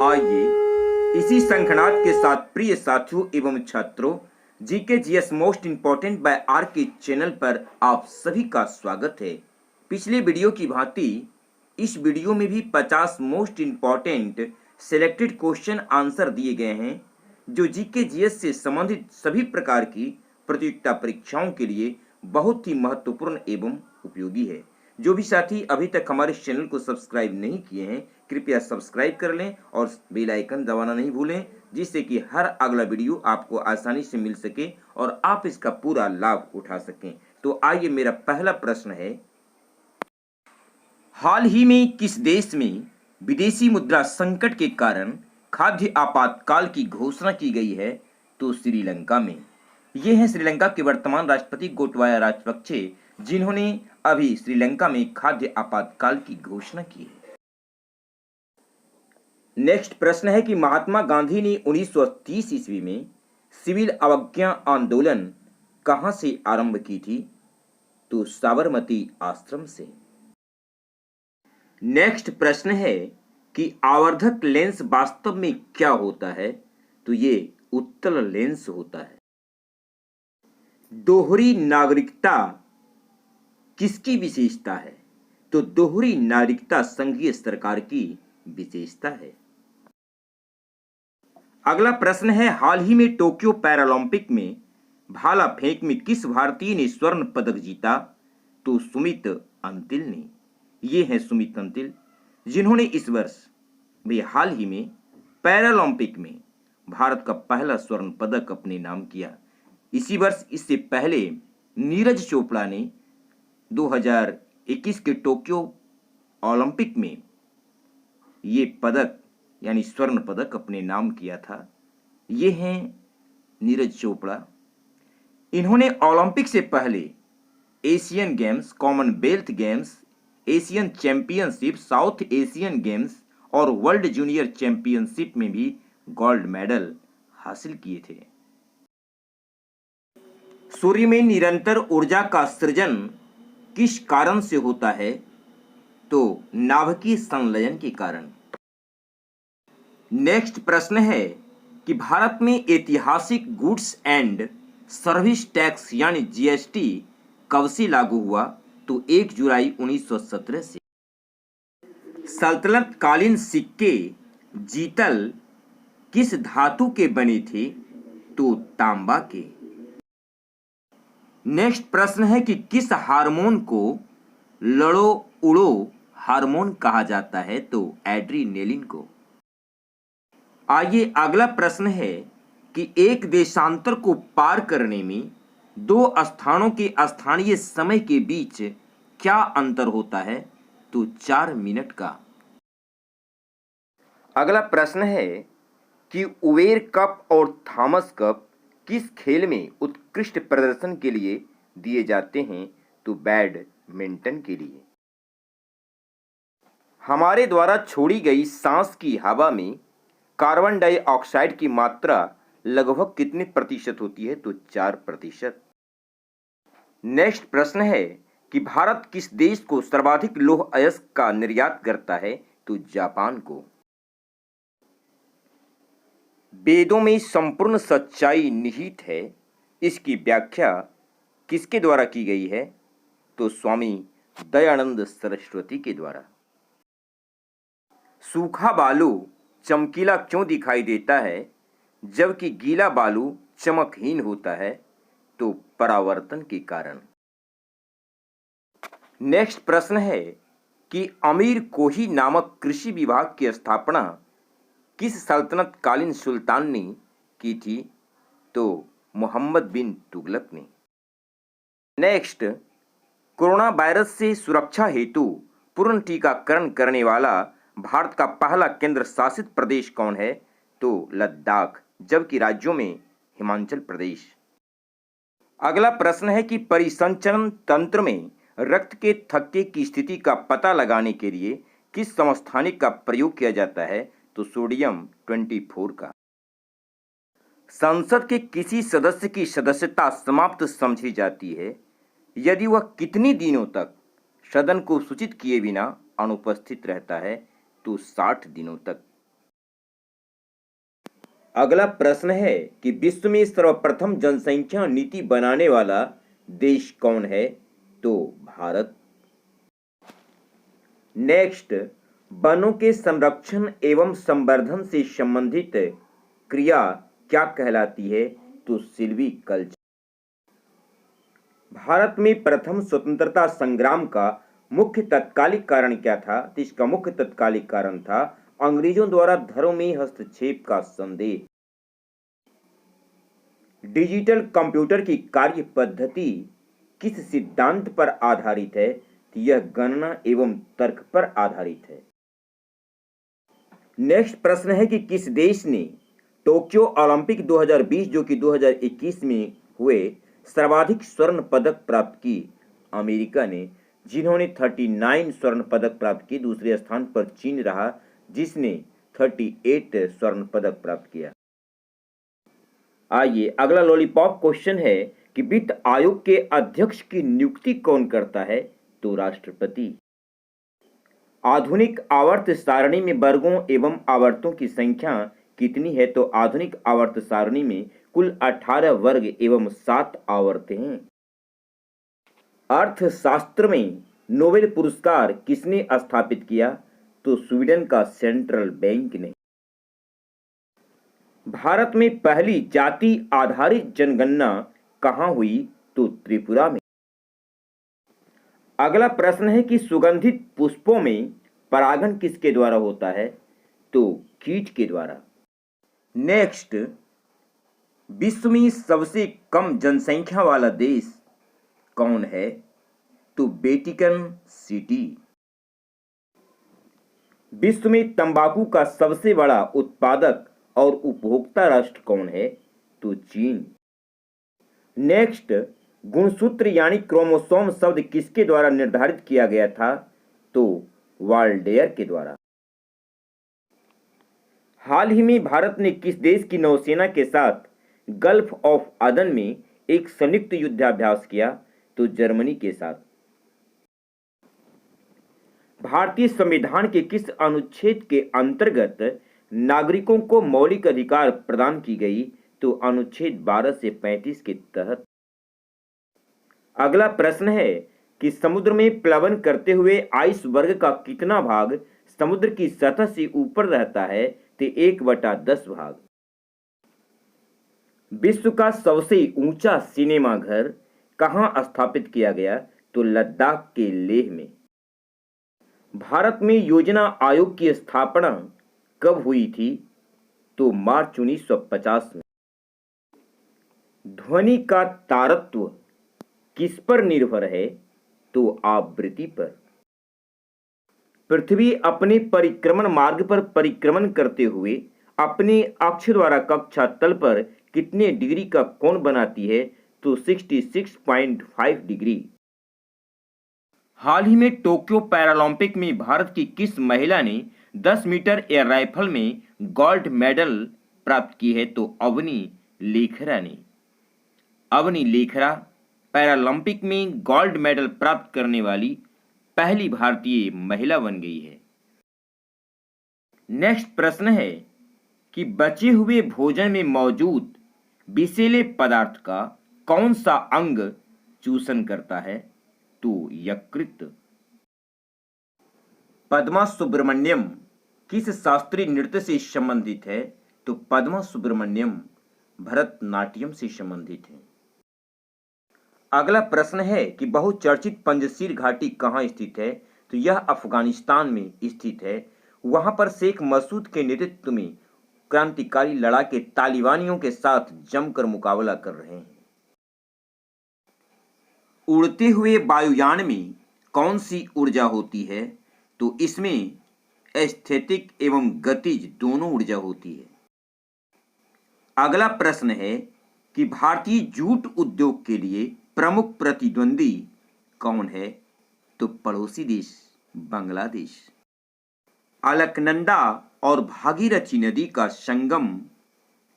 आइए इसी शंखनाद के साथ प्रिय साथियों एवं छात्रों GK GS most important by R K channel पर आप सभी का स्वागत है। पिछले वीडियो की भांति इस वीडियो में भी 50 most important selected question answer दिए गए हैं जो जीके जीएस से संबंधित सभी प्रकार की प्रतियोगिता परीक्षाओं के लिए बहुत ही महत्वपूर्ण एवं उपयोगी है। जो भी साथी अभी तक हमारे चैनल को सब्सक्राइब नहीं किए हैं कृपया सब्सक्राइब कर लें और बेल आइकन दबाना नहीं भूलें, जिससे कि हर अगला वीडियो आपको आसानी से मिल सके और आप इसका पूरा लाभ उठा सकें। तो आइए, मेरा पहला प्रश्न है, हाल ही में किस देश में विदेशी मुद्रा संकट के कारण खाद्य आपातकाल की घोषणा की गई है? तो श्रीलंका में। ये है श्रीलंका के वर्तमान राष्ट्रपति गोटबाया राजपक्षे, जिन्होंने अभी श्रीलंका में खाद्य आपातकाल की घोषणा की है। नेक्स्ट प्रश्न है कि महात्मा गांधी ने 1930 ईस्वी में सिविल अवज्ञा आंदोलन कहां से आरंभ की थी? तो साबरमती आश्रम से। नेक्स्ट प्रश्न है कि आवर्धक लेंस वास्तव में क्या होता है? तो ये उत्तल लेंस होता है। दोहरी नागरिकता किसकी विशेषता है? तो दोहरी नागरिकता संघीय सरकार की विशेषता है। अगला प्रश्न है, हाल ही में टोक्यो पैरालंपिक में भाला फेंक में किस भारतीय ने स्वर्ण पदक जीता? तो सुमित अंतिल ने। ये हैं सुमित अंतिल, जिन्होंने इस वर्ष भी हाल ही में पैरालंपिक में भारत का पहला स्वर्ण पदक अपने नाम किया। इसी वर्ष इससे पहले नीरज चोपड़ा ने 2021 के टोक्यो ओलंपिक में ये पदक यानी स्वर्ण पदक अपने नाम किया था। ये हैं नीरज चोपड़ा। इन्होंने ओलंपिक से पहले Asian games, Commonwealth games, Asian championship, south Asian games और वर्ल्ड जूनियर चैंपियनशिप में भी गोल्ड मेडल हासिल किए थे। सूर्य में निरंतर ऊर्जा का सृजन किस कारण से होता है? तो नाभिकीय संलयन के कारण। नेक्स्ट प्रश्न है कि भारत में ऐतिहासिक गुड्स एंड सर्विस टैक्स यानी जीएसटी कब से लागू हुआ? तो 1 जुलाई 1917 से। सल्तनत कालीन सिक्के जीतल किस धातु के बने थे? तो तांबा के। नेक्स्ट प्रश्न है कि किस हार्मोन को लड़ो उड़ो हार्मोन कहा जाता है? तो एड्रीनेलिन को। आइए, अगला प्रश्न है कि एक देशांतर को पार करने में दो स्थानों के स्थानीय समय के बीच क्या अंतर होता है? तो 4 मिनट का। अगला प्रश्न है कि उबेर कप और थॉमस कप किस खेल में उत्कृष्ट प्रदर्शन के लिए दिए जाते हैं? तो बैडमिंटन के लिए। हमारे द्वारा छोड़ी गई सांस की हवा में कार्बन डाइऑक्साइड की मात्रा लगभग कितने प्रतिशत होती है? तो 4%। नेक्स्ट प्रश्न है कि भारत किस देश को सर्वाधिक लौह अयस्क का निर्यात करता है? तो जापान को। वेदों में संपूर्ण सच्चाई निहित है, इसकी व्याख्या किसके द्वारा की गई है? तो स्वामी दयानंद सरस्वती के द्वारा। सूखा बालू चमकीला क्यों दिखाई देता है जबकि गीला बालू चमकहीन होता है? तो परावर्तन के कारण। नेक्स्ट प्रश्न है कि अमीर कोही नामक कृषि विभाग की स्थापना किस सल्तनत कालीन सुल्तान ने की थी? तो मोहम्मद बिन तुगलक ने। नेक्स्ट, कोरोना वायरस से सुरक्षा हेतु पूर्ण टीकाकरण करने वाला भारत का पहला केंद्र शासित प्रदेश कौन है? तो लद्दाख, जबकि राज्यों में हिमाचल प्रदेश। अगला प्रश्न है कि परिसंचरण तंत्र में रक्त के थक्के की स्थिति का पता लगाने के लिए किस समस्थानिक का प्रयोग किया जाता है? तो सोडियम 24 का। संसद के किसी सदस्य की सदस्यता समाप्त समझी जाती है यदि वह कितने दिनों तक सदन को सूचित किए बिना अनुपस्थित रहता है? तो 60 दिनों तक। अगला प्रश्न है कि विश्व में सर्वप्रथम जनसंख्या नीति बनाने वाला देश कौन है? तो भारत। नेक्स्ट, वनों के संरक्षण एवं संवर्धन से संबंधित क्रिया क्या कहलाती है? तो सिल्वीकल्चर। भारत में प्रथम स्वतंत्रता संग्राम का मुख्य तत्कालिक कारण क्या था? तो इसका मुख्य तत्कालिक कारण था अंग्रेजों द्वारा धर्म में हस्तक्षेप का संदेह। डिजिटल कंप्यूटर की कार्य पद्धति किस सिद्धांत पर आधारित है? तो यह गणना एवं तर्क पर आधारित है। नेक्स्ट प्रश्न है कि किस देश ने टोक्यो ओलंपिक 2020 जो कि 2021 में हुए सर्वाधिक स्वर्ण पदक प्राप्त की? अमेरिका ने, जिन्होंने 39 स्वर्ण पदक प्राप्त किए। दूसरे स्थान पर चीन रहा जिसने 38 स्वर्ण पदक प्राप्त किया। आइए अगला लॉलीपॉप क्वेश्चन है कि वित्त आयोग के अध्यक्ष की नियुक्ति कौन करता है? तो राष्ट्रपति। आधुनिक आवर्त सारणी में वर्गों एवं आवर्तों की संख्या कितनी है? तो आधुनिक आवर्त सारणी में कुल 18 वर्ग एवं 7 आवर्तें हैं। अर्थशास्त्र में नोबेल पुरस्कार किसने स्थापित किया? तो स्वीडन का सेंट्रल बैंक ने। भारत में पहली जाति आधारित जनगणना कहां हुई? तो त्रिपुरा में। अगला प्रश्न है कि सुगंधित पुष्पों में परागण किसके द्वारा होता है? तो कीट के द्वारा। नेक्स्ट, विश्व में सबसे कम जनसंख्या वाला देश कौन है? तो वेटिकन सिटी। विश्व में तंबाकू का सबसे बड़ा उत्पादक और उपभोक्ता राष्ट्र कौन है? तो चीन। नेक्स्ट, गुणसूत्र यानी क्रोमोसोम शब्द किसके द्वारा निर्धारित किया गया था? तो वाल्डेयर के द्वारा। हाल ही में भारत ने किस देश की नौसेना के साथ गल्फ ऑफ अदन में एक संयुक्त युद्धाभ्यास किया? तो जर्मनी के साथ। भारतीय संविधान के किस अनुच्छेद के अंतर्गत नागरिकों को मौलिक अधिकार प्रदान की गई? तो अनुच्छेद 12 से 35 के तहत। अगला प्रश्न है कि समुद्र में प्लवन करते हुए आइस वर्ग का कितना भाग समुद्र की सतह से ऊपर रहता है? तो 1/10 भाग। विश्व का सबसे ऊंचा सिनेमा घर कहां स्थापित किया गया? तो लद्दाख के लेह में। भारत में योजना आयोग की स्थापना कब हुई थी? तो मार्च 1950 में। ध्वनि का तारत्व किस पर निर्भर है? तो आवृत्ति पर। पृथ्वी अपने परिक्रमण मार्ग पर परिक्रमण करते हुए अपने अक्ष द्वारा कक्षा तल पर कितने डिग्री का कोण बनाती है? तो 66.5 डिग्री। हाल ही में टोक्यो पैरालंपिक में भारत की किस महिला ने 10 मीटर एयर राइफल में गोल्ड मेडल प्राप्त की है? तो अवनी लेखरा ने। अवनी लेखरा पैरालंपिक में गोल्ड मेडल प्राप्त करने वाली पहली भारतीय महिला बन गई है। नेक्स्ट प्रश्न है कि बचे हुए भोजन में मौजूद विषैले पदार्थ का कौन सा अंग चूषण करता है? तो यकृत। पद्मा सुब्रमण्यम किस शास्त्रीय नृत्य से संबंधित है? तो पद्मा सुब्रमण्यम भरतनाट्यम से संबंधित है। अगला प्रश्न है कि बहुचर्चित पंजशीर घाटी कहाँ स्थित है? तो यह अफगानिस्तान में स्थित है। वहां पर शेख मसूद के नेतृत्व में क्रांतिकारी लड़ाके तालिबानियों के साथ जमकर मुकाबला कर रहे हैं। उड़ते हुए वायुयान में कौन सी ऊर्जा होती है? तो इसमें एस्थेटिक एवं गतिज दोनों ऊर्जा होती है। अगला प्रश्न है कि भारतीय जूट उद्योग के लिए प्रमुख प्रतिद्वंदी कौन है? तो पड़ोसी देश बांग्लादेश। अलकनंदा और भागीरथी नदी का संगम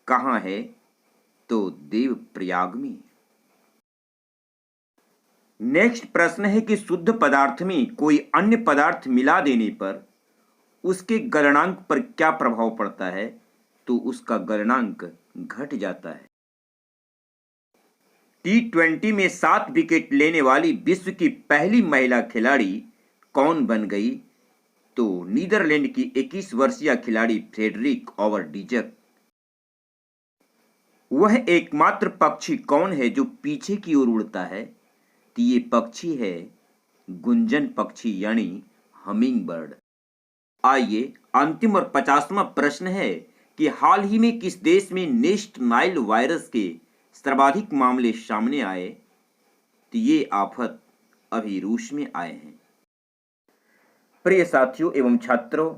कहाँ है? तो देवप्रयाग में। नेक्स्ट प्रश्न है कि शुद्ध पदार्थ में कोई अन्य पदार्थ मिला देने पर उसके गलनांक पर क्या प्रभाव पड़ता है? तो उसका गलनांक घट जाता है। T20 में 7 विकेट लेने वाली विश्व की पहली महिला खिलाड़ी कौन बन गई? तो नीदरलैंड की 21 वर्षीय खिलाड़ी फ्रेडरिक ओवरडीजक। वह एकमात्र पक्षी कौन है जो पीछे की ओर उड़ता है? तो ये पक्षी है गुंजन पक्षी यानी हमिंग बर्ड। आइए अंतिम और 50वां प्रश्न है कि हाल ही में किस देश में नेस्ट नाइल वायरस के सर्वाधिक मामले सामने आए? तो ये आफत अभी रूस में आए हैं। प्रिय साथियों एवं छात्रों,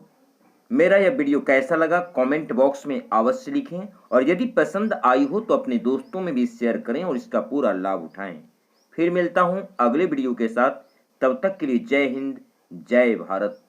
मेरा यह वीडियो कैसा लगा कमेंट बॉक्स में अवश्य लिखें और यदि पसंद आई हो तो अपने दोस्तों में भी शेयर करें और इसका पूरा लाभ उठाएं। फिर मिलता हूं अगले वीडियो के साथ, तब तक के लिए जय हिंद, जय भारत।